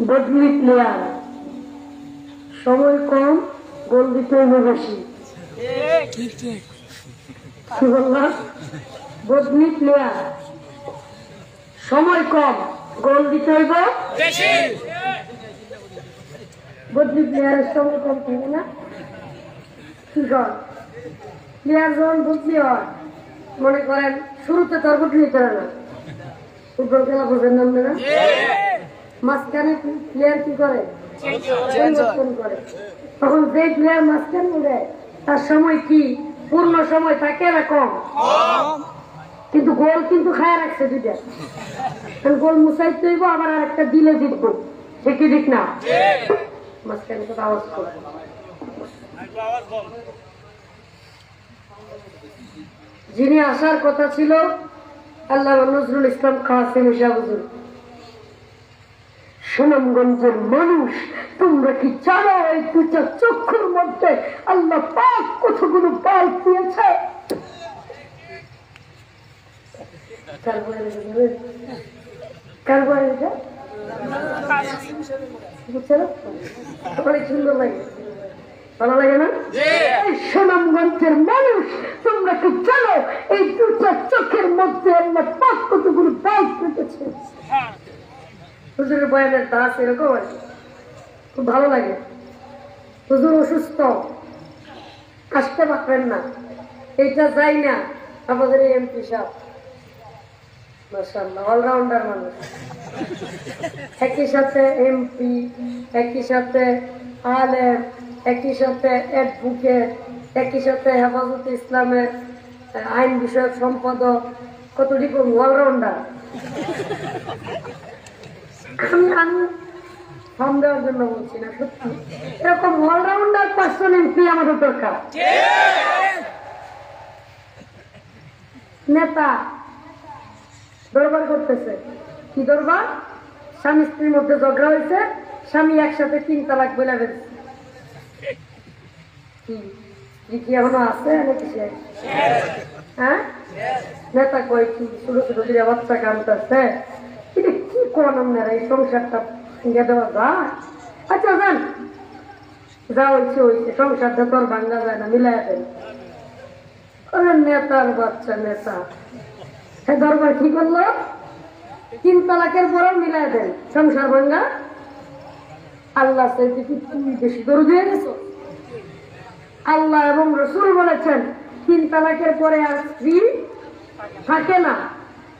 বদলি প্লেয়ার, সময় কম, গোল দিতে হইবে বেশি। কি বললাম? বদলি প্লেয়ার, সময় কম, গোল দিতে হইব বেশি। বদলি প্লেয়ারের সময় কম থাকে না? কি কর প্লেয়ার যখন বদলি হয়, মনে করেন শুরুতে তোর বদলি করে না, ফুটবল খেলা বোঝেন না আপনারা? মাঝখানে প্লেয়ার কি করে? পরিবর্তন করে। তখন যে প্লেয়ার মাঝখানে উঠে তার সময় কি পূর্ণ সময় থাকে না কম? কিন্তু গোল কিন্তু খায় রাখছে দুইটা, গোল মুসাইতে হইব, আবার আর একটা দিলে জিতবো, সে কি ঠিক না? মাঝখানে তো আওয়াজ করবো। যিনি আসার কথা ছিল আল্লামা নজরুল ইসলাম কাসেম সাহেব হুজুর। সুনামগঞ্জের মানুষ, তোমরা কি জানো এই দুটা চক্ষুর মধ্যে আল্লাহ পাক কতগুলো বাল দিয়েছে? অনেক সুন্দর লাগে, ভালো লাগে না? এই সুনামগঞ্জের মানুষ, তোমরা কি জানো এই দুটা চোখের মধ্যে আল্লাহ পাক কতগুলো বাল দিয়েছে? হুজুরের বয়ানের দাস এরকম আছে, খুব ভালো লাগে। হুজুর অসুস্থ, আসতে পারবেন না, এইটা যাই না। আমাদের এই এমপি সাহেব মাশাআল্লাহ অলরাউন্ডার মানুষ, একই সাথে এমপি, একই সাথে আলেম, একই সাথে অ্যাডভোকেট, একই সাথে হেফাজতে ইসলামের আইন বিষয়ক সম্পাদক, কতটুকু অলরাউন্ডার। আমি ফর্ম দেওয়ার জন্য বলছি না, সত্যি এরকম অলরাউন্ডার পার্সন এমপি আমাদের দরকার। নেতা দরবার করতেছে, কি দরবার? স্বামী স্ত্রীর মধ্যে ঝগড়া হয়েছে, স্বামী একসাথে 3 তালাক বলে ফেলছে। কি এখনো আছে নাকি শেষ? হ্যাঁ, নেতা কয় কি ছোট ছোট দিয়ে বাচ্চা কামতেছে, এটা কি কোন আপনারা এই সংসারটা ভেঙে দেওয়া যায়? আচ্ছা যান, যা হয়েছে হয়েছে, সংসারটা তো আর ভাঙ্গা যায় না, মিলাই দেন। নেতার বাচ্চা নেতা, হ্যাঁ দরবার কি করলো? 3 তালাকের পরেও মিলাই দেন, সংসার ভাঙ্গা। আল্লাহ চাইতে কি তুমি বেশি দরুদ হয়ে গেছো? আল্লাহ এবং রসুল বলেছেন 3 তালাকের পরে আর স্ত্রী থাকে না।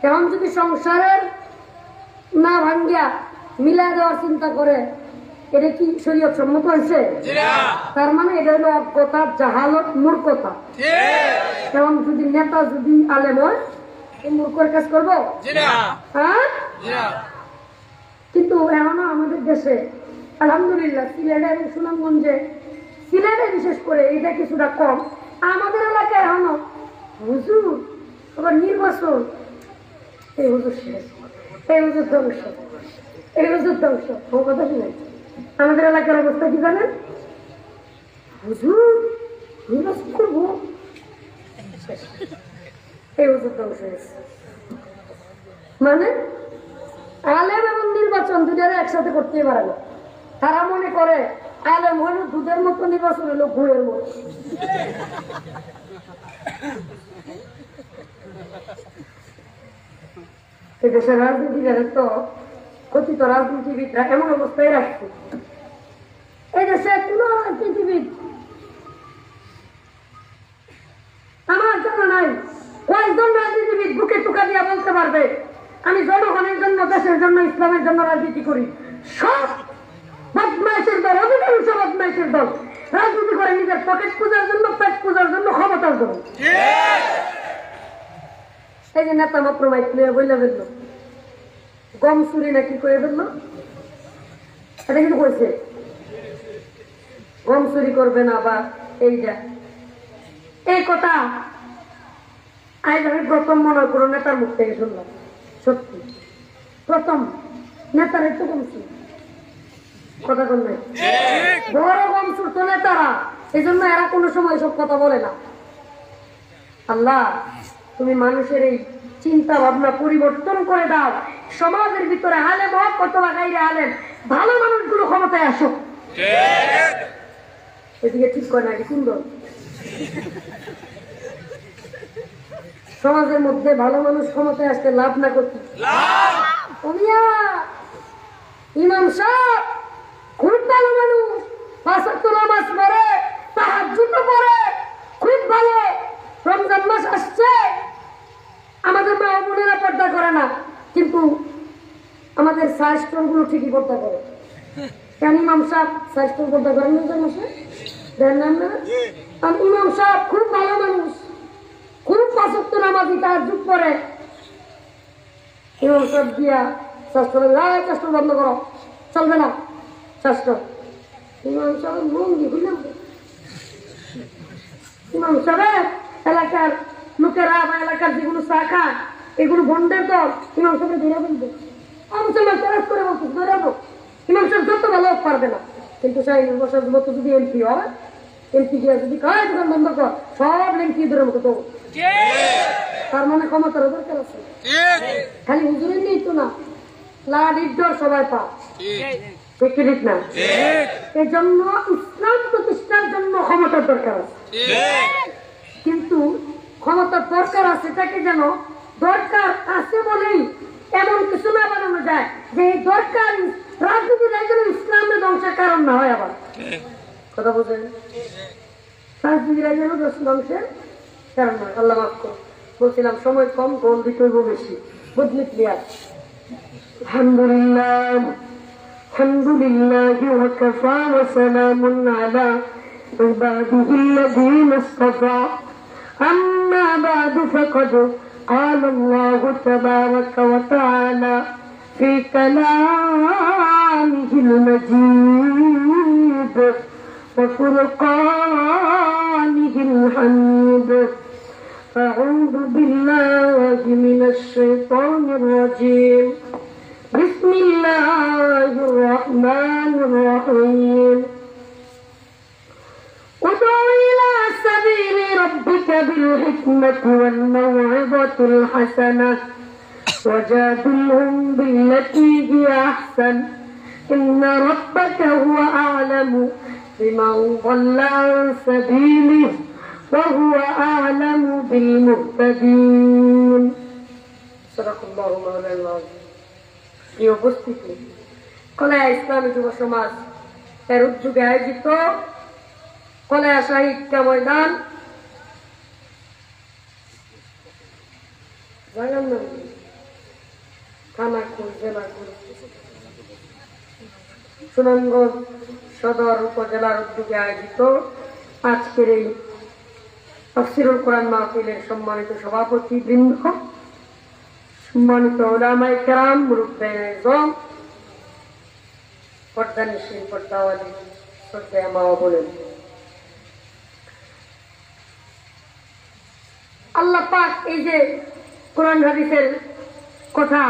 এখন যদি সংসারের না ভাঙ্গিয়া মিলাই দেওয়ার চিন্তা করে, এটা কি শরীয়ত সম্মত হয়েছে? তার মানে এটা হলো অজ্ঞতা, জাহালত, মূর্খতা। এখন যদি নেতা যদি আলেম হয়, এই মূর্খের কাজ করবো? হ্যাঁ, কিন্তু এখনো আমাদের দেশে আলহামদুলিল্লাহ সিলেটে এবং সুনামগঞ্জে, সিলেটে বিশেষ করে এটা কিছুটা কম, আমাদের এলাকায় এখনো হুজুর আবার নির্বাচন, এই হুজুর শেষ, এই হুজুর ধ্বংস, এই হুজুর ধ্বংস। কথা শুনেন, আমাদের এলাকার অবস্থা কি জানেন? হুজুর নির্বাচন করবো, এই হুজুর ধ্বংস হয়েছে। মানে আলেম এবং নির্বাচন দুটারে একসাথে করতেই পারে না। তারা মনে করে আলেম হলো দুধের মতো, নির্বাচন হলো গুড়ের মতো। এদেশের রাজনীতিবিদের তো কথিত রাজনীতিবিদরা এমন অবস্থায় রাখছে, এদেশে কোন রাজনীতিবিদ আমার জানা নাই কয়েকজন রাজনীতিবিদ বুকে টুকা দিয়ে বলতে পারবে আমি জনগণের জন্য, দেশের জন্য, ইসলামের জন্য রাজনীতি করি। সব বদমাইশের দল, অধিকাংশ বদমাইশের দল রাজনীতি করে নিজের পকেট পূজার জন্য, পেট পূজার জন্য, ক্ষমতার জন্য। এই যে নেতা মাত্র মাইক নিয়ে বলে ফেললো গম চুরি নাকি করে ফেললো, এটা কিন্তু কইছে গম চুরি করবে না, বা এইটা এই কথা আজ আমি প্রথম মনে করো নেতার মুখ থেকে শুনলাম। সত্যি প্রথম নেতার একটু গম চুরি, কথা বল নাই, বড় গম চুরত নেতারা, এই জন্য এরা কোনো সময় এসব কথা বলে না। আল্লাহ তুমি মানুষের এই চিন্তা ভাবনা পরিবর্তন করে দাও, সমাজের ভিতরে আলেম হক কত লাগাইরে আনেন, ভালো মানুষগুলো ক্ষমতায় আসো। এদিকে ঠিক করে নাকি সুন্দর সমাজের মধ্যে ভালো মানুষ ক্ষমতায় আসতে লাভ না করতে ইমাম সাহেব খুব ভালো মানুষ, 5 ওয়াক্ত নামাজ পড়ে, তাহাজ্জুদ পড়ে, খুব ভালো। রমজান মাস আসছে, আমাদের মা বোনেরা পর্দা করে না, কিন্তু আমাদের স্বাস্থ্য গুলো ঠিকই পর্দা করে। কেন ইমাম সাহেব স্বাস্থ্য পর্দা করেন রমজান মাসে? দেন না? আর ইমাম সাহেব খুব ভালো মানুষ, খুব 5 ওয়াক্ত নামাজি, তাহাজ্জুদ পড়ে। ইমাম সাহেব দিয়া স্বাস্থ্য স্বাস্থ্য বন্ধ করো, চলবে না স্বাস্থ্য। ইমাম সাহেব লুঙ্গি বুঝলাম, ইমাম সাহেব এলাকার লোকেরা বা এলাকার যেগুলো চা খায় এগুলো বন্ধের দল, ইমাম সাহেব ধরে বলবে, আমি চ্যালেঞ্জ করে বলছি ধরাবো। ইমাম সাহেব যত ভালো পারবে না, কিন্তু 40 বছর মতো যদি এমপি হয়, এমপি গিয়ে যদি কয় দোকান বন্ধ কর, সব লিঙ্কি ধরে মতো দেবো। তার মানে ক্ষমতার দরকার আছে, খালি হুজুরের নেই তো না, লাডির ডর সবাই পা ঠিক না। এই জন্য ইসলাম প্রতিষ্ঠার জন্য ক্ষমতার দরকার আছে, কিন্তু ক্ষমতার দরকার আছে তাকে যেন দরকার আছে বলেই এমন কিছু না বানানো যায় যে এই দরকার রাজনীতির যেন ইসলামের ধ্বংসের কারণ না হয়। আবার কথা বলছেন, রাজনীতির যেন ধ্বংসের কারণ নয়। আল্লাহ মাফ করুন, বলছিলাম সময় কম, গোল দিতে হইব বেশি, বদলি ক্লিয়ার। আলহামদুলিল্লাহ আলহামদুলিল্লাহি ওয়া কাফা ওয়া সালামুন আলা ইবাদিহি আল্লাযীনা ইসতাফা। আম্মা বা'দু ফাকাদ قال الله تبارك وتعالى في كلامه المجيد وفرقانه الحميد. أعوذ بالله من الشيطان الرجيم. بسم الله الرحمن الرحيم. ادع إلى سبيل ربك بالحكمة والموعظة الحسنة وجادلهم بالتي هي أحسن إن ربك هو أعلم بمن ضل عن سبيله وهو أعلم بالمهتدين. صدق الله مولانا العظيم. এই উপস্থিতি কলায়া ইসলামী যুব সমাজ এর উদ্যোগে আয়োজিত কলায়া সাহিত্য ময়দান সুনামগঞ্জ সদর উপজেলার উদ্যোগে আয়োজিত আজকের এই তাফসীরুল কোরআন মাহফিলের সম্মানিত সভাপতি বৃন্দ, সম্মানিত উলামায়ে কেরাম, মুরব্বিয়ানে আযম, পর্দানিশীন পর্দাওয়ালী শ্রদ্ধেয় মা ও বোনেরা, আল্লাহ পাক এই যে কোরআন হাদিসের কথা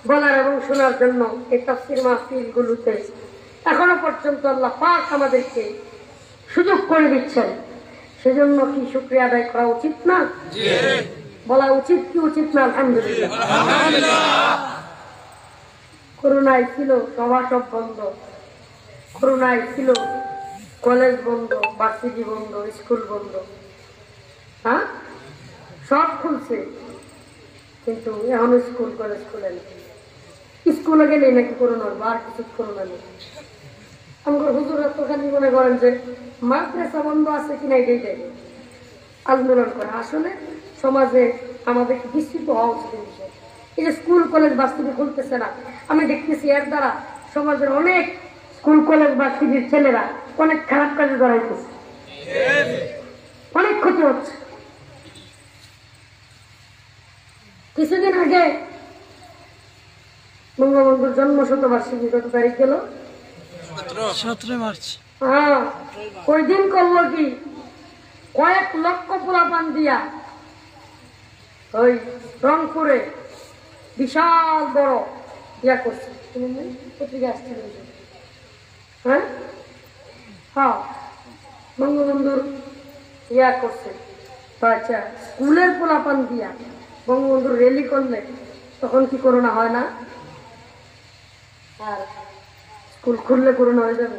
বলার এবং শোনার জন্য এই তাফসীর মাহফিলগুলোতে এখনো পর্যন্ত আল্লাহ পাক আমাদেরকে সুযোগ করে দিচ্ছেন, সেজন্য কি শুকরিয়া আদায় করা উচিত না? বলা উচিত কি উচিত না? আলহামদুলিল্লাহ। করোনায় ছিল সভা সব বন্ধ, করোনায় ছিল কলেজ বন্ধ, ভার্সিটি বন্ধ, স্কুল বন্ধ, হ্যাঁ সব খুলছে, কিন্তু এখনো স্কুল কলেজ খুলে না। স্কুলে গেলে নাকি করোনার বার কিছু করোনা নেই। আমার হুজুরা তো খালি মনে করেন যে মাদ্রাসা বন্ধ আছে কিনা এটাই দেখে আন্দোলন করে। আসলে সমাজে আমাদেরকে বিস্তৃত হওয়া উচিত বিষয়। এই যে স্কুল কলেজ ভার্সিটি খুলতেছে না, আমি দেখতেছি এর দ্বারা সমাজের অনেক স্কুল কলেজ ভার্সিটির ছেলেরা অনেক খারাপ কাজে জড়াইতেছে, অনেক ক্ষতি হচ্ছে। কিছুদিন আগে বঙ্গবন্ধুর জন্ম শতবার্ষিকী কত তারিখ গেল? 17 মার্চ। হ্যাঁ, ওই দিন করলো কি কয়েক লক্ষ পোলাপান দিয়া ওই রংপুরে বিশাল বড় ইয়া করছে, পত্রিকা আসছিল। হ্যাঁ হ্যাঁ, বঙ্গবন্ধুর ইয়া করছে। আচ্ছা, স্কুলের পোলাপান দিয়া বঙ্গবন্ধুর র্যালি করলে তখন কি করোনা হয় না? আর স্কুল খুললে করোনা হয়ে যাবে,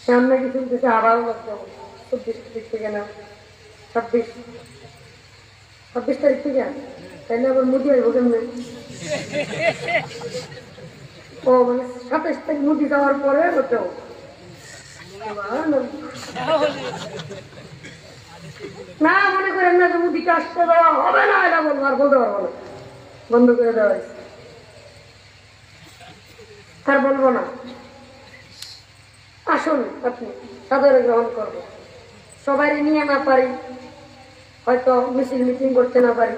সামনে কিছু কিছু আবারও যাবো 24 তারিখ থেকে না 26 তারিখ থেকে, তাইলে আবার মুদি আইব কেমনে? ও মানে 27 তারিখ মুদি যাওয়ার পরে যাও। না মনে করেন না যে মুদিকে আসতে দেওয়া হবে না, এটা বলবো আর বলতে পারবো না, বন্ধ করে দেওয়া হয়েছে, আর বলবো না। আসুন আপনি সাদরে গ্রহণ করবো, সবাই নিয়ে না পারি, হয়তো মিছিল মিটিং করতে না পারি,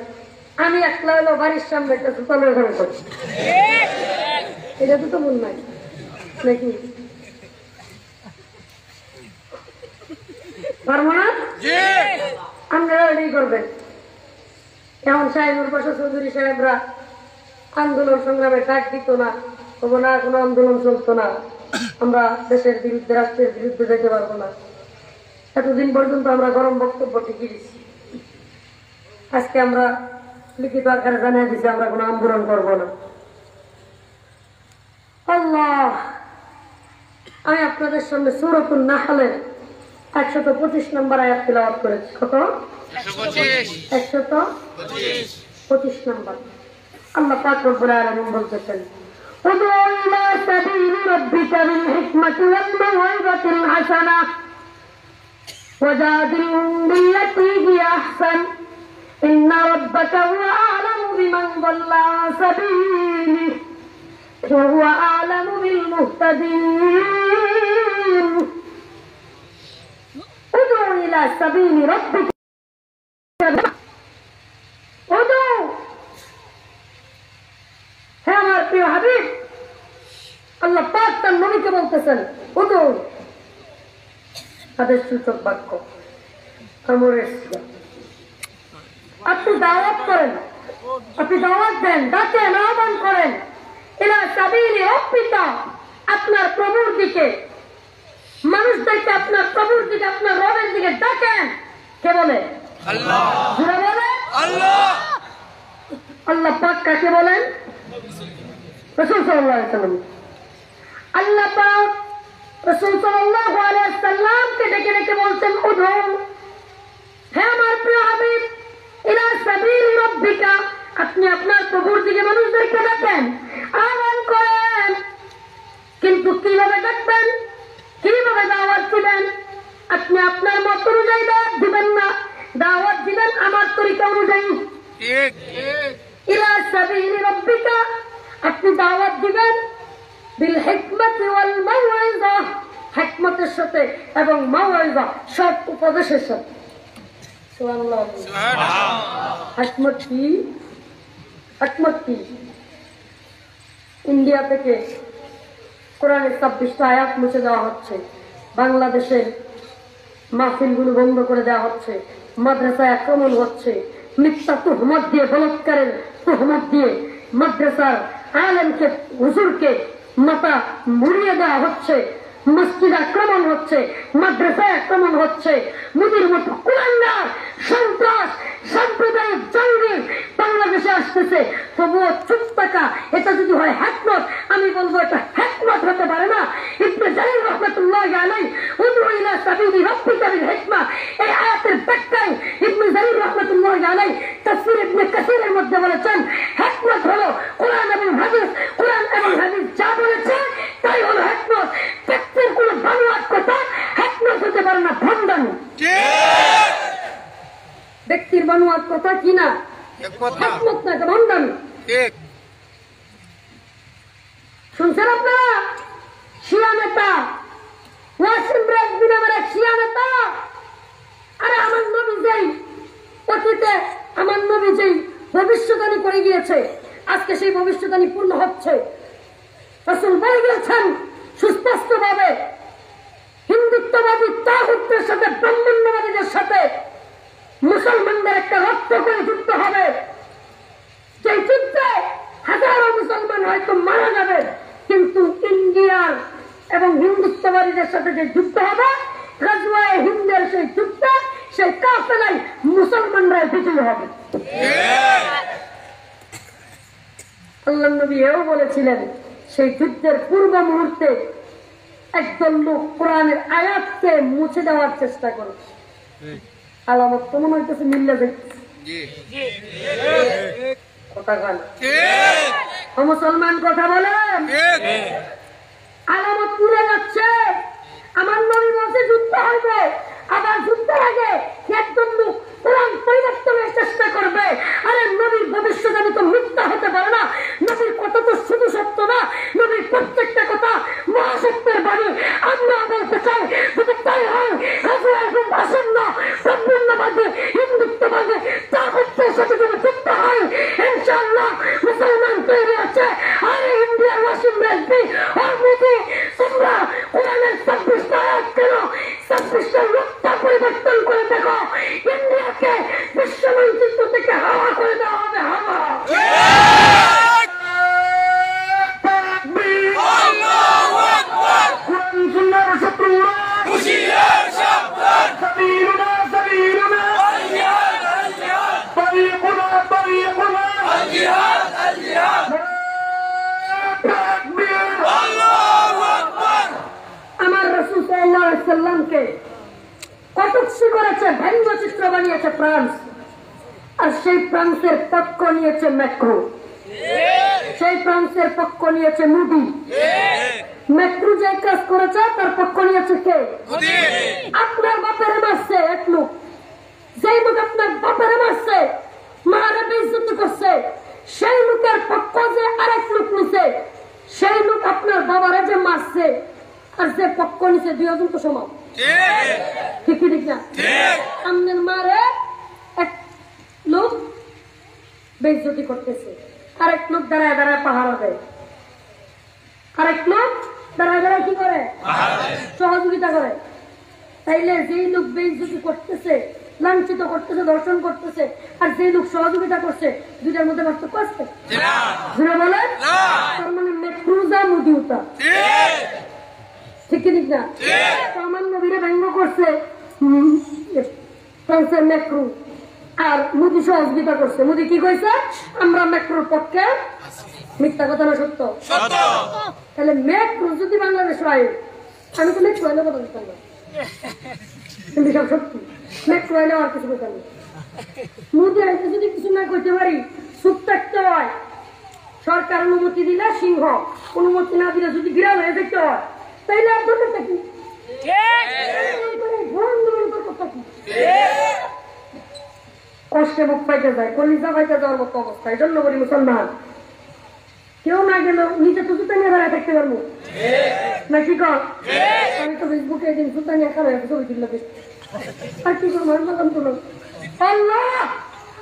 আমি একলা হলো বাড়ির সামনে একটা সুতলের ঘরে করি, এটা তো মন নাই নাকি? পারবো না? আপনারা এটাই করবেন। এখন সাহেবুর পাশে চৌধুরী সাহেবরা আন্দোলন সংগ্রামে ডাক দিত না, তবু না কোনো আন্দোলন চলতো না, আমরা দেশের বিরুদ্ধে রাষ্ট্রের বিরুদ্ধে যেতে পারবো না, এতদিন পর্যন্ত আমরা গরম বক্তব্য ঠিকই দিচ্ছি। আজকে আমরা লিখিত আকারে জানিয়ে দিচ্ছি আমরা কোনো আন্দোলন করবো না। আল্লাহ, আমি আপনাদের সামনে সূরাতুন নাহলের 125 নম্বর আয়াত তিলাওয়াত করেছি। কত? 125 নম্বর। আল্লাহ পাক রব্বুল আলামিন বলতেছেন, উদউ ইলা সাবিলি রাব্বিকা বিল হিকমাতি ওয়াল মাউইযাতিল হাসানাহ ওয়াজাদিলহুম বিল্লাতী হিয়া আহসান ইন্না রাব্বাকা হুয়া আ'লামু বিমান দাল্লা আন সাবিলিহি ওয়া হুয়া আ'লামু বিল মুহতাদিন। উদউ ইলা সাবিলি রাব্বিকা, উদউ, হে আমার প্রিয় হাবিব, আল্লাহ পাক তার নবীকে বলতেছেন উদউ, তাদের সূচক বাক্য আপনি দাওয়াত করেন, আপনি দাওয়াত দেন, ডাকেন, আহ্বান করেন, ইলা সাবিলি রাব্বিকা, আপনার প্রভুর দিকে, মানুষদেরকে আপনার প্রভুর দিকে, আপনার রবের দিকে ডাকেন। কে বলে? আল্লাহ। জোরে বলে আল্লাহ। আল্লাহ পাক কাকে বলেন? রাসূল সাল্লাল্লাহু আলাইহি ওয়াসাল্লাম। আল্লাহ পাক রাসূল সাল্লাল্লাহু আলাইহি ওয়াসাল্লামকে ডেকে ডেকে বলছেন উদউ, হে আমার প্রিয় হাবিব, ইলা সাবিলি রাব্বিকা, আপনি আপনার প্রভুর দিকে মানুষদেরকে ডাকেন, আহ্বান করেন। কিন্তু কিভাবে ডাকবেন, কিভাবে দাওয়াত দিবেন? আপনি আপনার মত অনুযায়ী দাওয়াত দিবেন না, দাওয়াত দিবেন আমার তরিকা অনুযায়ী। ইলা সাবিলি রাব্বিকা, আপনি দাওয়াত দিবেন বিল হিকমাতি ওয়াল মাউইযা, হিকমতের সাথে এবং মাউইযা, সব উপদেশের সাথে। সুবহানাল্লাহ। হিকমত কি? হিকমত কি? ইন্ডিয়া থেকে কোরআনের 26টা আয়াত মুছে দেওয়া হচ্ছে, বাংলাদেশের মাহফিলগুলো বন্ধ করে দেওয়া হচ্ছে, মাদ্রাসায় আক্রমণ হচ্ছে, মিথ্যা তুহমত দিয়ে, বলাৎকারের তুহমত দিয়ে মাদ্রাসার আলেমকে, হুজুরকে মাথা মুড়িয়ে দেওয়া হচ্ছে, মসজিদে আক্রমণ হচ্ছে, মাদ্রাসায় আক্রমণ হচ্ছে, মুদির মতো কুলাঙ্গার সন্ত্রাস সাম্প্রদায়িক জঙ্গি বাংলাদেশে আসতেছে, তবুও চুপ থাকা, এটা যদি হয় হিকমত, আমি বলবো এটা হিকমত হতে পারে না। ইবনে জারীর রাহমাতুল্লাহি আলাইহি উদউ ইলা সাবিলি রাব্বিকা বিল হিকমা, এই আয়াতের ব্যাখ্যায় ইবনে জারীর রাহমাতুল্লাহি আলাইহি তাফসীর ইবনে কাসীরের মধ্যে বলেছেন, হিকমত হলো কোরআন এবং হাদিস, কোরআন এবং হাদিস যা বলেছে তাই হলো হিকমত। ব্যক্তির কোনো বানোয়াট কথা হিকমত হতে পারে না, ভণ্ডামি। ব্যক্তির বানোয়াট কথা কি না? হিকমত না, এটা ভণ্ডামি। শুনছেন আপনারা? শিয়া নেতা ওয়াসিম রেজভী নামের এক শিয়া নেতা, আরে আমার নবী যেই অতীতে, আমার নবী যেই ভবিষ্যদ্বাণী করে গিয়েছে, আজকে সেই ভবিষ্যদ্বাণী পূর্ণ হচ্ছে। রাসূল বলে গিয়েছেন সুস্পষ্ট ভাবে, হিন্দুত্ববাদী তাগুতের সাথে, ব্রাহ্মণ্যবাদীদের সাথে মুসলমানদের একটা রক্ত করে যুদ্ধ হবে, সেই যুদ্ধে হাজারো মুসলমান হয়তো মারা যাবে, কিন্তু ইন্ডিয়ার এবং হিন্দুত্ববাদীদের সাথে যে যুদ্ধ হবে, গাজওয়ায়ে হিন্দের সেই যুদ্ধে, সেই কাফেলায় মুসলমানরা বিজয়ী হবে। আল্লাহর নবী এও বলেছিলেন সেই যুদ্ধের পূর্ব মুহূর্তে একদল লোক কোরআনের আয়াতকে মুছে দেওয়ার চেষ্টা করে। আলামত তো মনে হইতেছে মিল্লা দেখতেছে কথা বলেন, মুসলমান কথা বলেন। আলামত পুড়ে যাচ্ছে। আমার নবী বলছে যুদ্ধ হবে, আবার যুদ্ধের আগে একজন লোক কোরআন পরিবর্তনের চেষ্টা করবে। আরে নবীর ভবিষ্যৎবাণী তো মিথ্যা হতে পারে না। নবীর কথা তো শুধু সত্য না, নবীর প্রত্যেকটা কথা মহাসত্যের বাণী। আমরা বলতে চাই যদি তাই হয়, একজন ভাষণ না ব্রাহ্মণ্যবাদে হিন্দুত্ববাদে তাগতের সাথে যদি যুক্ত হয়, ইনশাআল্লাহ মুসলমান তৈরি আছে। আর ইন্ডিয়ার ওয়াসিম রেজভি আর মোদি, তোমরা কোরআনের 26টা আয়াত কেন 26টা রূপটা পরিবর্তন করে দেখো। ইন্ডিয়াকে বিশ্ব মানচিত্র থেকে হাওয়া করে দেওয়া হবে, হাওয়া। আমার রাসূল সাল্লাল্লাহু আলাইহি সাল্লামকে কটূক্তি করেছে, ব্যঙ্গচিত্র বানিয়েছে ফ্রান্স, আর সেই ফ্রান্সের পক্ষ নিয়েছে ম্যাক্রো, সেই ফ্রান্সের পক্ষ নিয়েছে মোদি। ম্যাক্রো যে কাজ করেছে তার পক্ষ নিয়েছে কে? আপনার বাপের মারছে এক লোক, যেই লোক আপনার বাপের মারছে, মারা বেইজ্জতি করছে, সেই লোকের পক্ষ যে আরেক লোক নিছে, সেই লোক আপনার বাবারে যে মারছে আর যে পক্ষ নিছে, দুইজন তো সমান। ঠিক ঠিক না? আপনার মারে এক লোক বেইজ্জতি করতেছে, আরেক লোক দাঁড়ায় দাঁড়ায় পাহারা দেয়, আরেক লোক দাঁড়ায় দাঁড়ায় কি করে? সহযোগিতা করে। তাইলে যেই লোক বেইজ্জতি করতেছে, লাঞ্ছিত করতেছে, দর্শন করতেছে, আর যে লোক সহযোগিতা করছে, দুইটার মধ্যে পার্থক্য আছে? বলেন। তার মানে মেক্রুজা মুদিউতা, ঠিক ঠিক না? আমার নবীরে ব্যঙ্গ করছে ফ্রান্সের ম্যাক্রো, আর মোদি সহযোগিতা করছে। মোদি কি কইছে? আমরা ম্যাক্রোর পক্ষে। মিথ্যা কথা না সত্য? তাহলে ম্যাক্রো যদি বাংলাদেশ হয়, আমি তো ম্যাক্রো হলে কথা বলতাম না, কিন্তু সব সত্যি। ম্যাক্রো হলে আর কিছু কথা নেই। মোদি আইতে যদি কিছু না করতে পারি, চুপ থাকতে হয়। সরকার অনুমতি দিলে সিংহ, অনুমতি না দিলে যদি বিড়াল হয়ে যেতে হয়, তাইলে আর দরকারটা কি? কষ্টে বুক পাইতে যায়, কলিজা পাইতে যাওয়ার মতো অবস্থা। এই জন্য বলি মুসলমান, কেউ না গেল নিজে তো জুতা নিয়ে দাঁড়ায় থাকতে পারবো নাকি? কর আমি তো ফেসবুকে একদিন জুতা নিয়ে একা ছবি তুললে আর কি করবো? আল্লাহ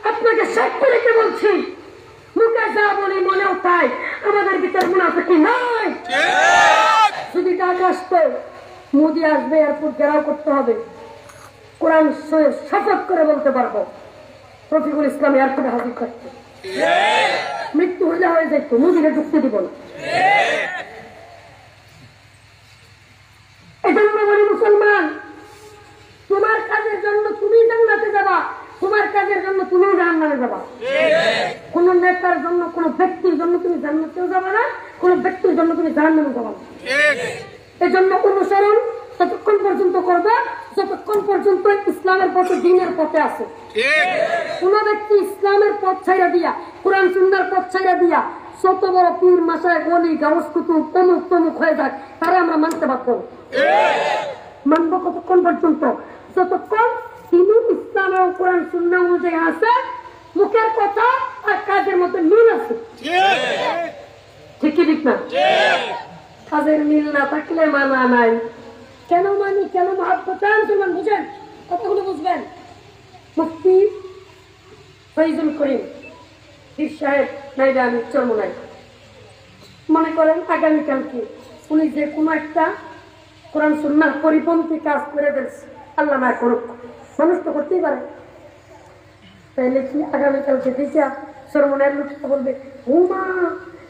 আপনাকে সাক্ষী রেখে বলছি, মুখে যা বলি মনেও তাই, আমাদের ভিতর মুনাফিকি নাই। যদি ডাক আসতো, মোদি আসবে, এয়ারপোর্ট ঘেরাও করতে হবে, কোরআন শপথ করে বলতে পারবো রফিকুল ইসলাম এয়ারপোর্টে হাজির থাকতো, মৃত্যু হইলে হয়ে যেত, মোদিকে ঢুকতে দিব না। এজন্য বলি মুসলমান, তোমার কাজের জন্য তুমি জান্নাতে যাবা, তোমার কাজের জন্য তুমি জাহান্নামে যাবা। কোন নেতার জন্য, কোন ব্যক্তির জন্য তুমি জান্নাতেও যাবা না, কোন ব্যক্তির জন্য তুমি জাহান্নামে যাবা না। এজন্য অনুসরণ ততক্ষণ পর্যন্ত করবে যতক্ষণ পর্যন্ত ইসলামের পথে, দ্বীনের পথে আছে। কোন ব্যক্তি ইসলামের পথ ছাইড়া দিয়া, কোরআন সুন্নাহর পথ ছাইড়া দিয়া যত বড় পীর মাসায় গলি গাউস কুতুব তমুক তমুক হয়ে যাক, তারা আমরা মানতে পারবো। মানবো কতক্ষণ পর্যন্ত? যতক্ষণ তিনি ইসলাম এবং কোরআন সুন্নাহ অনুযায়ী আছে, মুখের কথা আর কাজের মধ্যে মিল আছে। ঠিক কি ঠিক না? কাজের মিল না থাকলে মানা নাই। কেন মানি, কেন মহাব্বত মুসলমান? বুঝেন, কথাগুলো বুঝবেন। মুফতি ফয়জুল করিম পীর সাহেব নাইবা আমি চরমোনাই, মনে করেন আগামীকালকে উনি যে কোনো একটা কোরআন সুন্নাহ পরিপন্থী কাজ করে ফেলছে, আল্লাহ না করুক, মানুষ তো করতেই পারে। তাইলে কি আগামীকালকে দেখে চরমোনাইয়ের লোকটা বলবে, ও মা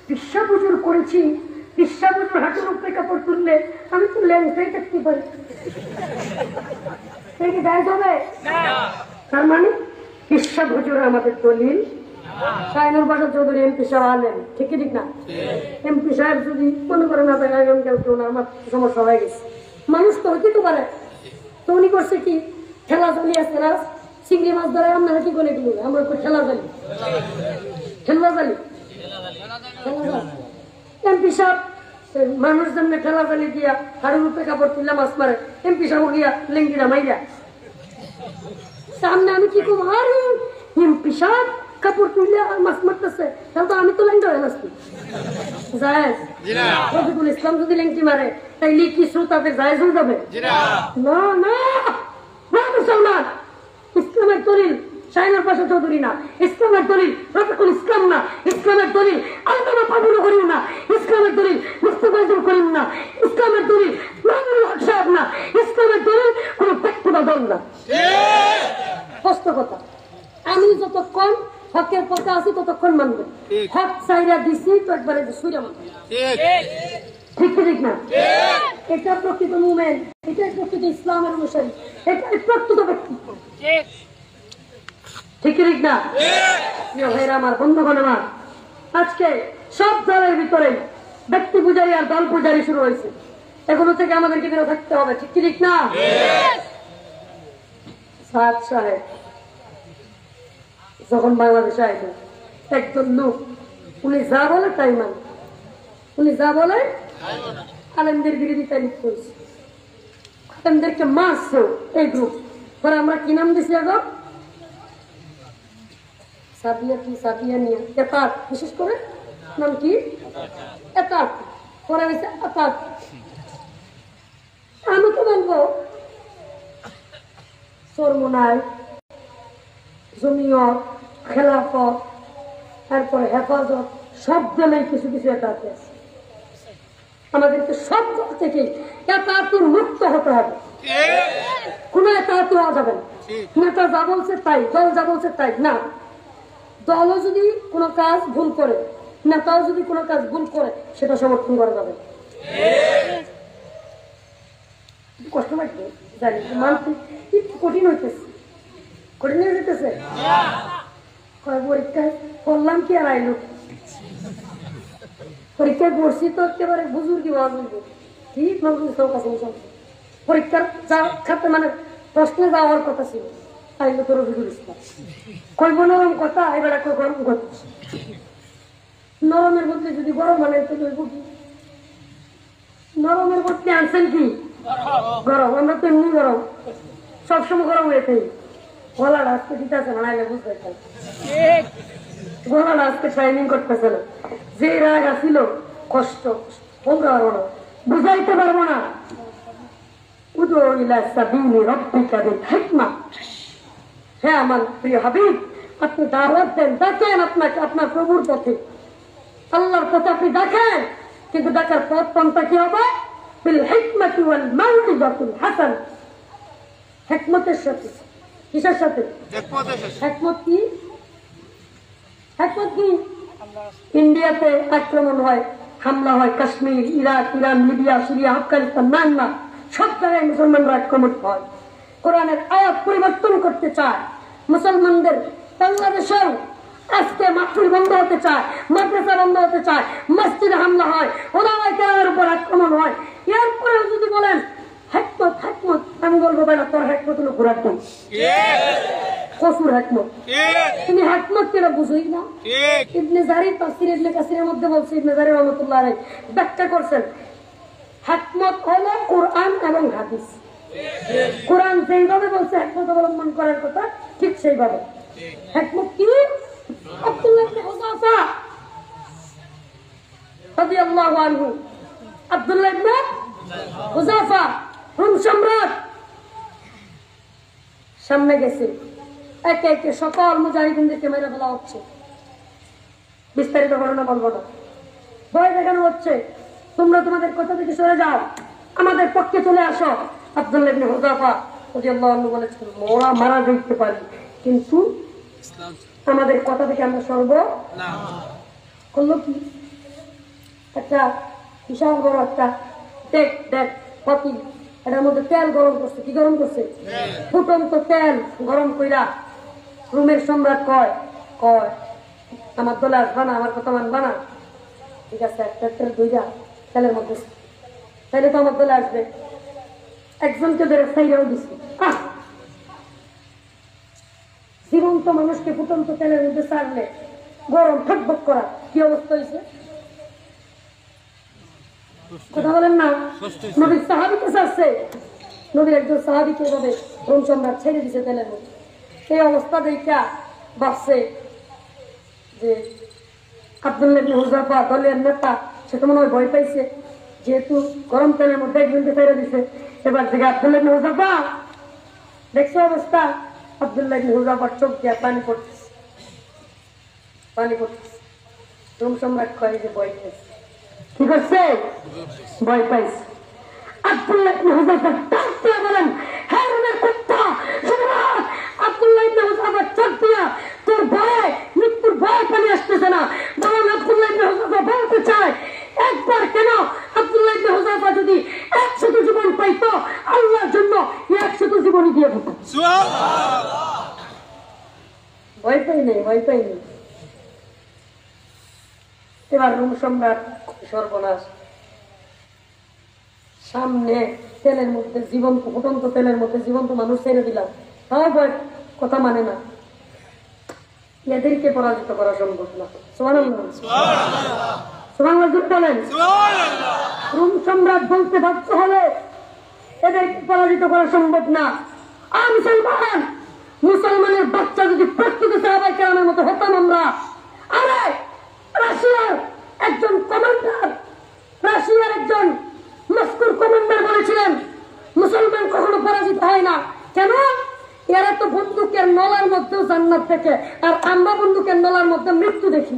বিশ্বা পুজোর করেছি, বিশ্বা পুজোর হাঁটুর উপরে কাপড় তুললে আমি তো ল্যাংটাই থাকতে পারি, কি গায়ে হবে? তার মানে বিশ্বা পুজোর আমাদের দলিল শাহিনুর বাসার চৌধুরী এমপি সাহেব আলেন, ঠিক কি ঠিক না? এমপি সাহেব যদি মনে করেন না থাকে আগামীকাল কেউ না, আমার সমস্যা হয়ে গেছে, মানুষ তো হইতে তো পারে। তো উনি করছে কি, ঠেলা চালিয়েছে না, চিংড়ি মাছ ধরে আপনারা কি করে গেল, আমরা একটু ঠেলা চালি, ঠেলা চালি, এমপি সাহেব মানুষ জন্য ঠেলা চালি দিয়া হাড়ির উপরে কাপড় তুললে মাছ মারে, এমপি সাহেব গিয়া লেঙ্গিরা মাইরা সামনে, আমি কি করবো, আরে এমপি সাহেব কাপড় তুললে আর মাছ মারতেছে, তাহলে তো আমি তো লেঙ্গা হয়ে আসছি। জায়েজ রফিকুল ইসলাম যদি লেঙ্গি মারে তাইলে কি শ্রোতাদের জায়েজ হয়ে যাবে? না না না, মুসলমান, ইসলামের দলিল শাহিনুর বাশা চৌধুরী না, ইসলামের দলিল রফিকুল ইসলাম না, ইসলামের দলিল আল্লামা পাবুল করিম না, ইসলামের দলিল মুস্তাফাজুল করিম না, ইসলামের দলিল মামুনুল হক সাহেব না, ইসলামের দলিল কোন ব্যক্তি বা দল না। স্পষ্ট কথা, আমি যতক্ষণ হকের পথে আছি ততক্ষণ মানবে, হক চাইরা দিছি তো একবারে সুইরা মানবে, ঠিক ঠিক না? এটা প্রকৃত মুমিন, এটাই প্রকৃত ইসলামের অনুসারী, এটাই প্রকৃত ব্যক্তি, ঠিক ঠিক না? প্রিয় ভাইরা আমার, বন্ধুগণ আমার, আজকে সব দলের ভিতরে ব্যক্তি পূজারী আর দল পূজারী শুরু হয়েছে, এগুলো থেকে আমাদেরকে বিরত থাকতে হবে, ঠিক ঠিক না? সাদ সাহেব যখন বাংলাদেশে আইল, একজন লোক, উনি যা বলে তাই মানে, উনি যা বলে আলেমদের বিরোধিতায় লিপ্ত হয়েছে, আলেমদেরকে মারছে এই গ্রুপ। পরে আমরা কি নাম দিছি এখন? সাবিয়া, কি সাবিয়া নিয়ে এতাত, বিশেষ করে নাম কি এতাত, পরে হয়েছে এতাত। আমি তো বলবো সরমোনায় জমিয়ত, খেলাফত, তারপরে হেফাজত, সব দলেই কিছু কিছু এতাত আছে। আমাদেরকে সব দল থেকে এতাতুর মুক্ত হতে হবে, কোন এতাত হওয়া যাবে না। নেতা যা বলছে তাই, দল যা বলছে তাই না। দলও যদি কোনো কাজ ভুল করে, নেতাও যদি কোনো কাজ ভুল করে, সেটা সমর্থন করা যাবে। কষ্ট লাগবে জানি, মানতে একটু কঠিন হইতেছে, কঠিন হয়ে যেতেছে। পরীক্ষায় পড়লাম কি আর আইলো, পরীক্ষায় পড়ছি তো একেবারে বুজুর্গি বাজুর্গি, ঠিক নজরুল ইসলাম কাছে পরীক্ষার যা খাতে মানে প্রশ্নে যাওয়ার কথা ছিল, আইলো তো রফিকুল ইসলাম। কইব নরম কথা, এবার কই গরম কথা। নরমের বদলে যদি গরম মানে তো কইব কি, নরমের বদলে আনছেন কি গরম। আমরা তো এমনি গরম, সবসময় গরম হয়ে থাকি। গলাটা আজকে দিতেছে না, নাইলে বুঝতে পারতাম গলাটা আজকে ট্রেনিং করতেছে না। যে রাগ আসিল, কষ্ট বলতে পারবো না, বুঝাইতে পারবো না। হ্যাঁ আমার প্রিয় হাবিব, আপনি দাওয়াত দেন, দেখেন আপনাকে আপনার প্রভুর পথে, আল্লাহর পথে আপনি দেখেন, কিন্তু দেখার পথ পন্থা কি হবে? বিল হিকমাতি ওয়াল মাউইযাতিল হাসান, হিকমতের সাথে। কিসের সাথে? হিকমত কি? হিকমত কি? ইন্ডিয়াতে আক্রমণ হয়, হামলা হয়, Kashmir, Iraq, Iran, Libya, Syria, Afghanistan, Myanmar, সব জায়গায় মুসলমানরা আক্রমণ হয়। কোরআনের আয়াত পরিবর্তন করতে চায় মুসলমানদের। বাংলাদেশেও আজকে মাহফিল বন্ধ হতে চায়, মাদ্রাসা বন্ধ হতে চায়, মসজিদে হামলা হয়, ওলামায়ে কেরামের উপর আক্রমণ হয়। এরপরেও যদি বলেন হিকমত হিকমত, আমি বলবো ভাই না, তোর হিকমত হলো ঘোরার টান, কসুর হিকমত। তুমি হিকমত কেনা বুঝোই না। ইবনে জারির তাফসীর ইবনে কাসিরের মধ্যে বলছে, ইবনে জারির রাহমাতুল্লাহ আলাইহি ব্যাখ্যা করছেন, হিকমত হলো কোরআন এবং হাদিস। কোরআন যেইভাবে বলছে হিকমত অবলম্বন করার কথা, ঠিক সেইভাবে। হিকমত কি? আব্দুল্লাহ ইবনে হুযাফা রাদিয়াল্লাহু আনহু, আব্দুল্লাহ ইবনে হুযাফা রোম সম্রাট, সামনে গেছে, একে একে সকল মুজাহিদিনদেরকে মেরে ফেলা হচ্ছে। বিস্তারিত ঘটনা বলবো না, ভয় দেখানো হচ্ছে, তোমরা তোমাদের কথা থেকে সরে যাও, আমাদের পক্ষে চলে আসো। আব্দুল্লাহ ইবনে হুযাফা রাদিয়াল্লাহু আনহু বলেছেন, মোরা মারা যেতে পারি, কিন্তু আমাদের কথা থেকে আমরা সরব না। করলো কি? একটা বিশাল বড় একটা দেখ দেখ পাতিল, এটার মধ্যে তেল গরম করছে। কি গরম করছে? ফুটন্ত তেল গরম কইরা রোমের সম্রাট কয় কয় আমার দলে আসবা না, আমার কথা মানবা না, ঠিক আছে একটা দুইটা তেলের মধ্যে, তাইলে তো আমার দলে আসবে। একজনকে ধরে সাইডেও দিছি, জীবন্ত মানুষকে ফুটন্ত তেলের মধ্যে ছাড়লে গরম ঠকবক করা কি অবস্থা হয়েছে? কথা বলেন না। নবীর সাহাবিকে ছাড়ছে, নবীর একজন সাহাবিকে এভাবে রোম সম্রাট ছেড়ে দিছে তেলের মধ্যে। এই অবস্থা দেখা ভাবছে যে আব্দুল্লাহ ইবনে হুযাফা দলের নেতা, সে তো মনে হয় ভয় পাইছে, যেহেতু গরম তেলের মধ্যে একজনকে ছেড়ে দিছে। এবার থেকে আব্দুল্লাহ ইবনে হুযাফা দেখছো অবস্থা, আব্দুল্লাহ ইবনে হুযাফার চোখ দিয়ে পানি পড়তেছে, পানি পড়তেছে। রোম সম্রাট কয় যে ভয় পাইছে। কি করছে? ভয় পাইছে। আব্দুল্লাহ ইবনে হুযাফা ডাক দিয়ে বলেন, হে রোমের কুত্তা, আব্দুল্লাহ ইবনে হুযাফা চোখ দিয়া তোর ভয়ে মৃত্যুর ভয় পানি আসতেছে না, বরং আব্দুল্লাহ ইবনে হুযাফা বলতে চায়, একবার কেন আব্দুল্লাহ ইবনে হুযাফা যদি 100 জীবন পাইতো, আল্লাহর জন্য 100 জীবনই দিয়ে দিত। ভয় পাই নেই, ভয় পাই নেই। এবার রোম সম্রাট সর্বনাশ, সামনে তেলের মধ্যে জীবন্ত, ফুটন্ত তেলের মধ্যে জীবন্ত মানুষ ছেড়ে দিলাম, তাও ভয়, কথা মানে না। এদেরকে পরাজিত করা সম্ভব না। সুবহানাল্লাহ, সুবহানাল্লাহ বলেন। রোম সম্রাট বলতে বাধ্য হলে এদেরকে পরাজিত করা সম্ভব না। আর মুসলমান, মুসলমানের বাচ্চা যদি প্রত্যেক সাহাবায়ে কেরামের মতো হতাম আমরা, আরে রাশিয়ার একজন কমান্ডার, রাশিয়ার একজন মস্কোর কমান্ডার বলেছিলেন মুসলমান কখনো পরাজিত হয় না। কেন? এরা তো বন্দুকের নলার মধ্যেও জান্নাত দেখে, আর আমরা বন্দুকের নলার মধ্যে মৃত্যু দেখি।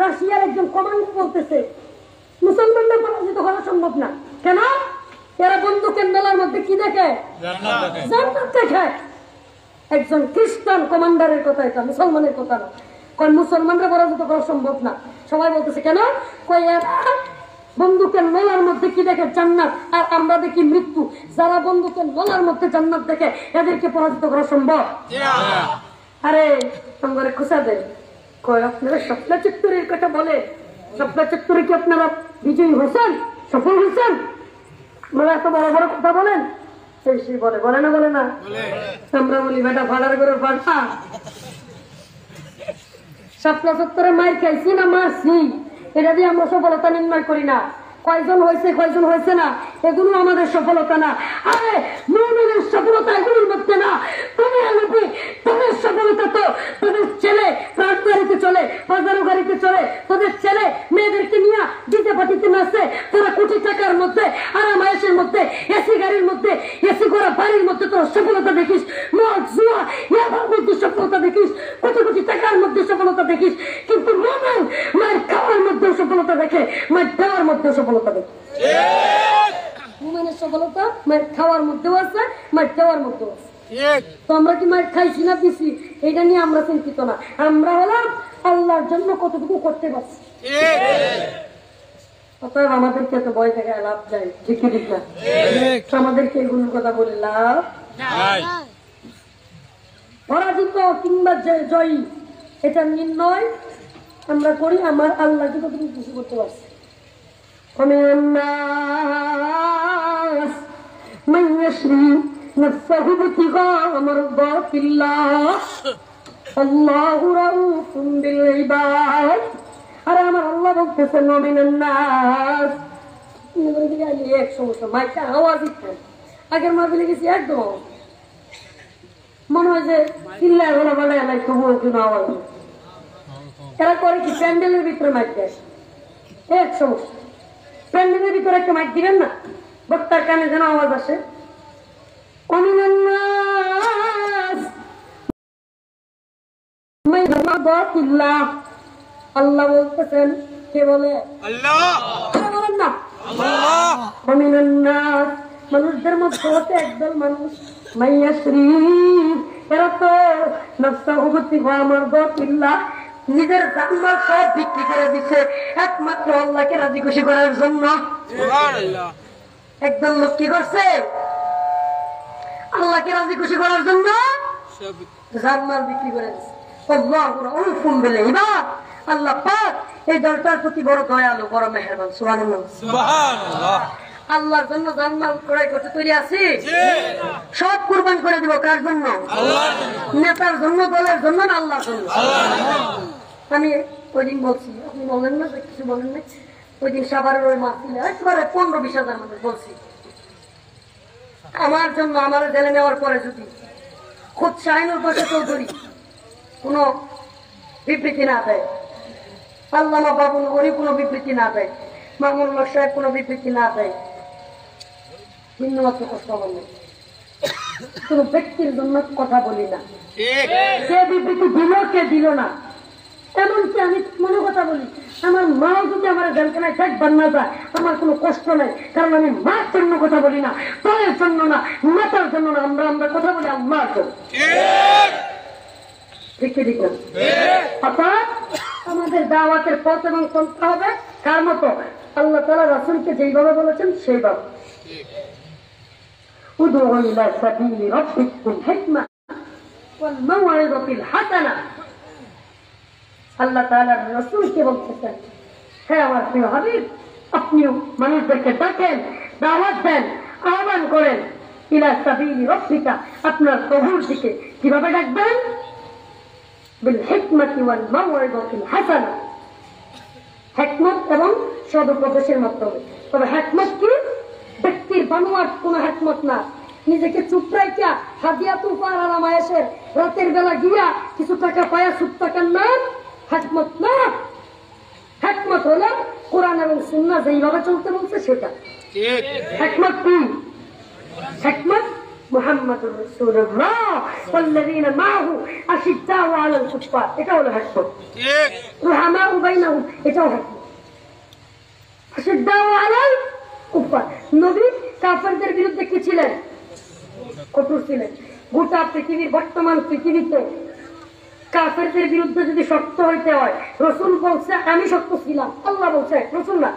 রাশিয়ার একজন কমান্ডার বলতেছে মুসলমানরা পরাজিত করা সম্ভব না। কেন? এরা বন্দুকের নলার মধ্যে কি দেখে? জান্নাত দেখে। একজন খ্রিস্টান কমান্ডারের কথা, এটা মুসলমানের কথা না। কারণ মুসলমানরা পরাজিত করা সম্ভব না। সবাই বলতেছে কেন? কই এরা বন্দুকের নলার মধ্যে কি দেখে? জান্নাত, আর আমরা দেখি মৃত্যু। যারা বন্দুকের নলার মধ্যে জান্নাত দেখে এদেরকে পরাজিত করা সম্ভব? আরে আমার খুশা দেয়, কয় আপনারা স্বপ্না চত্বরের কথা বলে, স্বপ্না চত্বরে কি আপনারা বিজয়ী হয়েছেন, সফল হয়েছেন? আপনারা এত বড় বড় কথা বলেন। সেই বলে, বলে না, বলে না? আমরা বলি বেটা ভাড়ার করে পাঠা। স্বপ্না চত্বরে মার খাইছি না মারছি, এটা দিয়ে আমরা সফলতা নির্ণয় করি না। কয়জন হয়েছে কয়জন হয়েছে না, এগুলো আমাদের সফলতা না। আরে মুমিনের সফলতা এগুলোর মধ্যে না। তুমি আলপি, তোমার সফলতা তো তোদের ছেলে প্রাণ গাড়িতে চলে, বাজারও গাড়িতে চলে, তোদের ছেলে মেয়েদেরকে নিয়ে দিতে পাঠিতে নাচে, তোরা কোটি টাকার মধ্যে, আরাম আয়েশের মধ্যে, এসি গাড়ির মধ্যে, এসি করা বাড়ির মধ্যে তোর সফলতা দেখিস। মদ জুয়া ইয়াবার মধ্যে সফলতা দেখিস, কোটি কোটি টাকার মধ্যে সফলতা দেখিস। কিন্তু মুমিন মায়ের খাওয়ার মধ্যে সফলতা দেখে, মায়ের দেওয়ার মধ্যে সফলতা দেখে। মুমিনের সফলতা মায়ের খাওয়ার মধ্যেও আছে, মায়ের দেওয়ার মধ্যেও আছে। তো আমরা কি মায়ের খাইছি না দিছি, এটা নিয়ে আমরা চিন্তিত না। আমরা হলাম আল্লাহর জন্য কতটুকু করতে পারছি। অতএব আমাদেরকে এত ভয় থেকে লাভ যায়, ঠিক কি ঠিক না? আমাদেরকে এগুলোর কথা বলে লাভ নাই। পরাজিত কিংবা জয়ী এটা নির্ণয় আমরা করি আমার আল্লাহকে কতটুকু খুশি করতে পারছি। ومن الناس من يشري نفسه ابتغاء مرضات الله والله رؤوف بالعباد। আর আমার আল্লাহ বলতেছেন ومن الناس, এক সমস্যা মাইকে আওয়াজ দিচ্ছে, আগের মাহফিলে গেছি একদম মনে হয় যে চিল্লায় বলা বলে নাই, তবুও কোনো আওয়াজ নেই। এরা করে কি প্যান্ডেলের ভিতরে মাইক দেয়, এক সমস্যা। প্যান্ডেলের ভিতরে একটা মাইক দিবেন না, বক্তার কানে যেন আওয়াজ আসে। আল্লাহ বলতেছেন, কে বলে? বলেন না। মানুষদের মধ্যে হচ্ছে একদল মানুষ মাইয়াশ্রী, এরা তো নিজের জানমাল সব বিক্রি করে দিচ্ছে একমাত্র আল্লাহকে রাজি খুশি করার জন্য। একদল লোক কি করছে? আল্লাহকে রাজি খুশি করার জন্য জানমাল বিক্রি করে দিচ্ছে। আল্লাহু রাউফুম বিল ইবাদ, আল্লাহ পাক এই দলটার প্রতি বড় দয়ালু, বড় মেহেরবান। সুবহানাল্লাহ, সুবহানাল্লাহ। আল্লাহর জন্য জানমাল ক্রয় করতে তৈরি আছি, সব কুরবান করে দিব। কার জন্য? আল্লাহর জন্য। নেতার জন্য, দলের জন্য না, আল্লাহর জন্য। আল্লাহর জন্য। আমি ওই দিন বলছি, আপনি বলেন না, কিছু বলেন না। ওই দিন সাভারের ওই মাহফিলে একবারে 15-20 হাজার মানুষ বলছি, আমার জন্য আমার জেলে নেওয়ার পরে যদি খুদ শাহিনুর পাশে চৌধুরী কোনো বিবৃতি না দেয়, আল্লামা বাবুল ওরি কোনো বিবৃতি না দেয়, মামুনুল্লাহ সাহেব কোনো বিবৃতি না দেয়, ভিন্নমাত্র কষ্ট আমার নেই। কোন ব্যক্তির জন্য কথা বলি না, সে বিবৃতি দিল কে দিল না, এমনকি আমি মনে কথা বলি, আমার মাও যদি আমার জেলখানায় দেখবার না যায় আমার কোনো কষ্ট নেই, কারণ আমি মার জন্য কথা বলি না, দলের জন্য না, নেতার জন্য না, আমরা কথা বলি আল্লাহর জন্য। ঠিক ঠিক না? অর্থাৎ আমাদের দাওয়াতের পথ এবং পন্থা হবে কার মতো? আল্লাহ তাআলা রাসূলকে যেইভাবে বলেছেন সেইভাবে। উদউ ইলা সাবিলি রাব্বিকা বিল হিকমা ওয়াল মাওইযাতিল হাসানা। আল্লাহ তাআলা রাসূলকে বলতেছেন, হে আমার প্রিয় হাবিব, আপনিও মানুষদেরকে ডাকেন, দাওয়াত দেন, আহ্বান করেন ইলা সাবিলি রাব্বিকা, আপনার প্রভুর দিকে। কিভাবে ডাকবেন? বিল হিকমাতি ওয়াল মাওইযাতিল হাসানা, হিকমত এবং সদুপদেশের মাধ্যমে। তবে হিকমত কি? ব্যক্তির বানোয়ার কোন হিকমত না, নিজেকে চুপ রাইকা হাদিয়াতুল ফারার আমায়েশের রাতের বেলা গিয়া কিছু টাকা পায়া সুদ টাকার নাম হিকমত না। হিকমত হলো কোরআন এবং সুন্নাহ যেইভাবে চলতে বলছে সেটা। হিকমত কি? হিকমত মুহাম্মাদুর রাসূলুল্লাহ ওয়াল্লাযীনা মাআহু আশিদ্দাউ আলাল কুফার, এটা হলো হিকমত। ঠিক, রুহামাউ বাইনাহুম, এটাও হিকমত। আশিদ্দাউ আলাল কুফার, নবী কাফেরদের বিরুদ্ধে কি ছিলেন? কঠোর ছিলেন। গোটা পৃথিবীর, বর্তমান পৃথিবীতে কাফেরদের বিরুদ্ধে যদি শক্ত হইতে হয়, রাসূল বলছে আমি শক্ত ছিলাম, আল্লাহ বলছে, রাসূল না,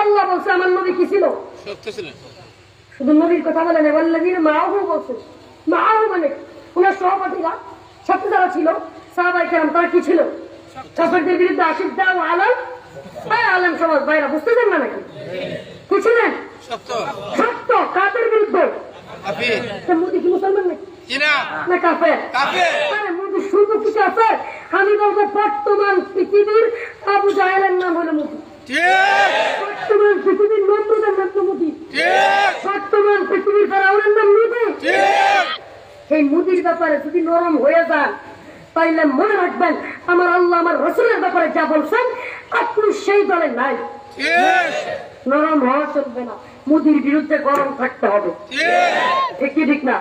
আল্লাহ বলছে আমার নবী কি ছিল? শক্ত ছিলেন। শুধু নবীর কথা বলেন, ওয়াল্লাযীনা মাআহু বলছে, মাআহু মানে ওনার সহপাঠীরা, সাথে যারা ছিল সাহাবায়ে কেরাম, তারা কি ছিল? কাফেরদের বিরুদ্ধে আশিদ্দাউ আলাল, আলেম সমাজ ভাইরা বুঝতেছেন না নাকি? কি ছিলেন? শক্ত। শক্ত কাদের বিরুদ্ধে? মোদী কি মুসলমান নাকি? না কাফের? আরে মোদী শুধু কি কাফের? আমি বলবো বর্তমান পৃথিবীর আবু জাহেলের নাম হলো মোদী। বর্তমান পৃথিবীর নমরুদের নাম তো মোদী। বর্তমান পৃথিবীর ফেরাউনের নাম মোদী। এই মোদীর ব্যাপারে যদি নরম হয়ে যান তাইলে মনে রাখবেন আমার আল্লাহ আমার রাসূলের ব্যাপারে যা বলছেন আপনি সেই দলে নাই। নরম হওয়া চলবে না, মোদীর বিরুদ্ধে গরম থাকতে হবে। ঠিক কি ঠিক না?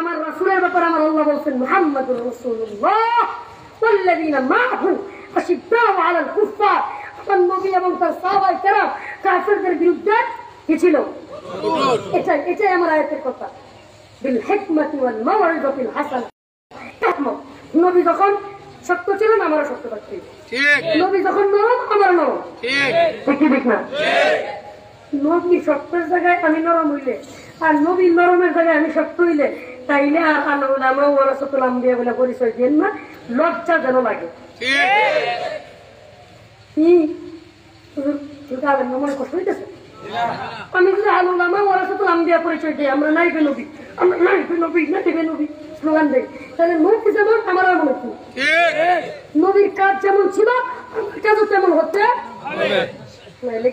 আমার রাসূলের ব্যাপারে আমার আল্লাহ বলছেন মুহাম্মাদুর রাসূলুল্লাহ ওয়াল্লাযীনা মাআহু আশিদ্দাউ আলাল কুফার, আমার নবী এবং তার সাহাবায়ে কেরাম কাফেরদের বিরুদ্ধে কি ছিল? এটাই আমার আয়াতের কথা। বিল হিকমাতি ওয়াল মাওইযাতিল হাসানা। নবী যখন শক্ত ছিলেন আমারও শক্ত থাকতে, নবী যখন নরম আমার নরম। ঠিক ঠিক না? নবী শক্তের জায়গায় আমি নরম হইলে আর নবী নরমের জায়গায় আমি শক্ত হইলে তাইলে আর আল্লামা ওয়ারাসাতুল আম্বিয়া বলে পরিচয় দেন না, লজ্জা যেন লাগে। মনে কষ্ট হইতেছে? আমি যদি আল্লামা ওয়ারাসাতুল আম্বিয়া পরিচয় দিই, আমরা নাইবে নবী, আমরা নাইবে নবী, নাইবে নবী স্লোগান দেয়, তাহলে নবী যেমন আমার মনে কি নবীর কাজ যেমন ছিল আমার কাজও তেমন হচ্ছে।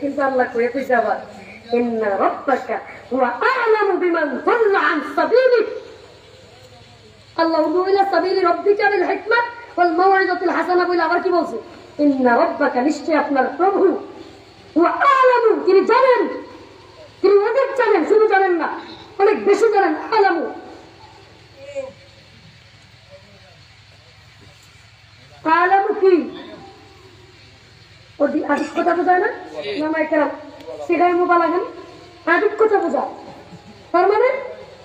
কিন্তু আল্লাহ কয়ে কইছে আবার ইন্না রাব্বাকা হুয়া আ'লামু বিমান দাল্লা আন সাবিলি। আল্লাহ উইলা সাবিলি রাব্বিকা বিল হিকমা ওয়াল মাওইযাতিল হাসানা বলে আবার কি বলছে? ইন্না রাব্বাকা, নিশ্চয় আপনার প্রভু, হুয়া আ'লামু, তিনি জানেন, তিনি অনেক জানেন, শুধু জানেন না অনেক বেশি জানেন। আ'লামু আ'লামু কি? আদিক কথা বোঝায় না? সেখানে মোবাইল আদিক কথা বোঝায়। তার মানে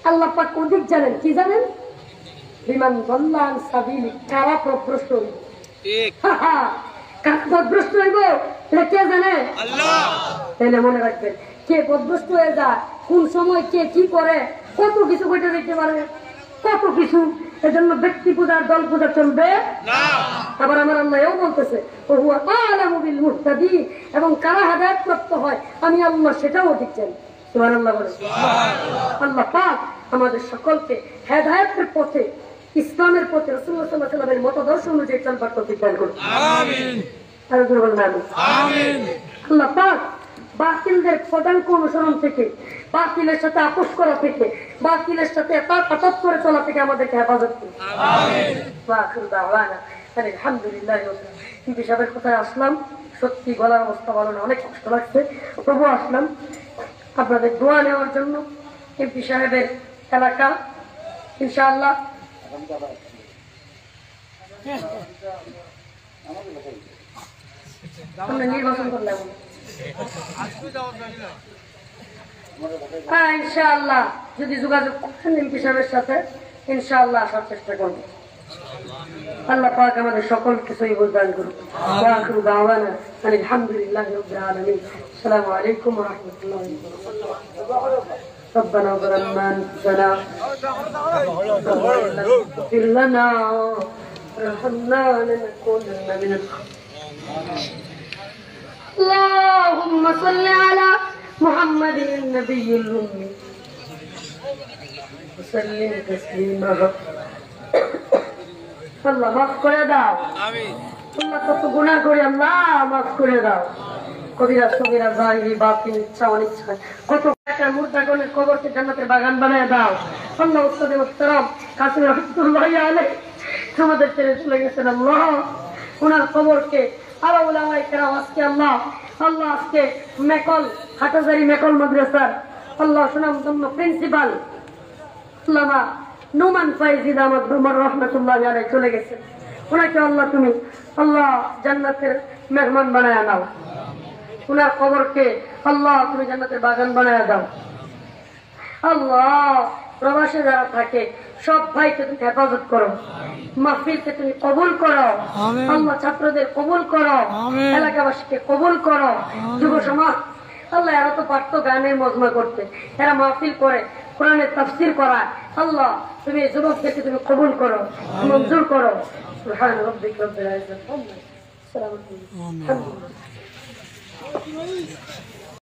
আল্লাহ পাক অধিক জানেন। কি জানেন? বিমান দল্লান সাবিলি, কারা পথভ্রষ্ট হইব। কারা পথভ্রষ্ট হইব এটা কে জানে? আল্লাহ। তাহলে মনে রাখবেন, কে পথভ্রষ্ট হয়ে যায়, কোন সময় কে কি করে, কত কিছু ঘটে দেখতে পারে। কত কিছু। এজন্য ব্যক্তি পূজার দল পূজা চলবে না। আবার আমার আল্লাহ এও বলতেছে ওহুয়া আলামু বিল মুহতাদিন, এবং কারা হেদায়েত প্রাপ্ত হয় আমি আল্লাহ সেটাও অধিক জানি। সুবহানাল্লাহ বলে। আল্লাহ পাক আমাদের সকলকে হেদায়েতের পথে, ইসলামের পথে, রাসূলুল্লাহ সাল্লাল্লাহু আলাইহি ওয়াসাল্লামের মতাদর্শ অনুযায়ী চলবার তৌফিক দান করুন। আমিন। আর জোরে বলুন আমিন। আমিন। আল্লাহ পাক বাতিলদের পদাঙ্ক অনুসরণ থেকে, বাতিলের সাথে আপোষ করা থেকে, বাতিলের সাথে আতাত করে চলা থেকে আমাদেরকে হেফাজত করুন। আমিন। ওয়া আখিরু দাওয়ানা আলহামদুলিল্লাহ। এমপি সাহেবের কোথায় আসলাম, সত্যি গলার অবস্থা ভালো না, অনেক কষ্ট লাগছে, তবু আসলাম আপনাদের দোয়া নেওয়ার জন্য। এমপি সাহেবের এলাকা ইনশাআল্লাহ আমরা নির্বাচন করলাম। হ্যাঁ ইনশাআল্লাহ যদি যোগাযোগ করেন এমপি সাহেবের সাথে ইনশাআল্লাহ আসার চেষ্টা করব। আল্লাহ পাক আমাদের সকল কিছুই বুঝদান করুন। ওয়া আখিরু দাওয়ানা আলহামদুলিল্লাহি রাব্বিল আলামিন। আসসালামু আলাইকুম ওয়া রাহমাতুল্লাহি ওয়া বারাকাতুহু। ربنا ظلمنا أنفسنا اغفر لنا وارحمنا لنكونن من الخاسرين. اللهم صل على محمد النبي الأمي وسلم تسليما. আল্লাহ মাফ করে দাও। আমিন। আল্লাহ কত গুনাহ করি, আল্লাহ মাফ করে দাও। কবিরা সবিরা জাহিরি বাতিল ইচ্ছা অনিচ্ছা কত টাকার মুর্দাগণের কবরকে জান্নাতের বাগান বানায় দাও। আল্লাহ উস্তাদে মুহতারাম কাসিম রহমাতুল্লাহি আলাইহি আমাদের ছেড়ে চলে গেছেন আল্লাহ, ওনার কবরকে আরো উলামায়ে কেরাম আজকে আল্লাহ আজকে মেকল হাটাজারি মেকল মাদ্রাসার আল্লাহ সুনামধন্য প্রিন্সিপাল আল্লামা নুমান ফাইজি দামাত রহমাতুল্লাহি আলাইহি চলে গেছেন। ওনাকে আল্লাহ তুমি আল্লাহ জান্নাতের মেহমান বানায় নাও। উনার কবরকে আল্লাহ তুমি জান্নাতের বাগান বানায় দাও। আল্লাহ প্রবাসে যারা থাকে সব ভাইকে তুমি হেফাজত করো, মাহফিলকে তুমি কবুল করো, আল্লাহ ছাত্রদের কবুল করো, এলাকাবাসীকে কবুল করো, যুব সমাজ আল্লাহ এরা তো পারতো গানের মজমা করতে, এরা মাহফিল করে কোরআনের তাফসীর করায়, আল্লাহ তুমি যুবকদেরকে তুমি কবুল করো, মঞ্জুর করো। সুবহান রাব্বিকা রাব্বিল ইজ্জাতি আম্মা ইয়াসিফুন।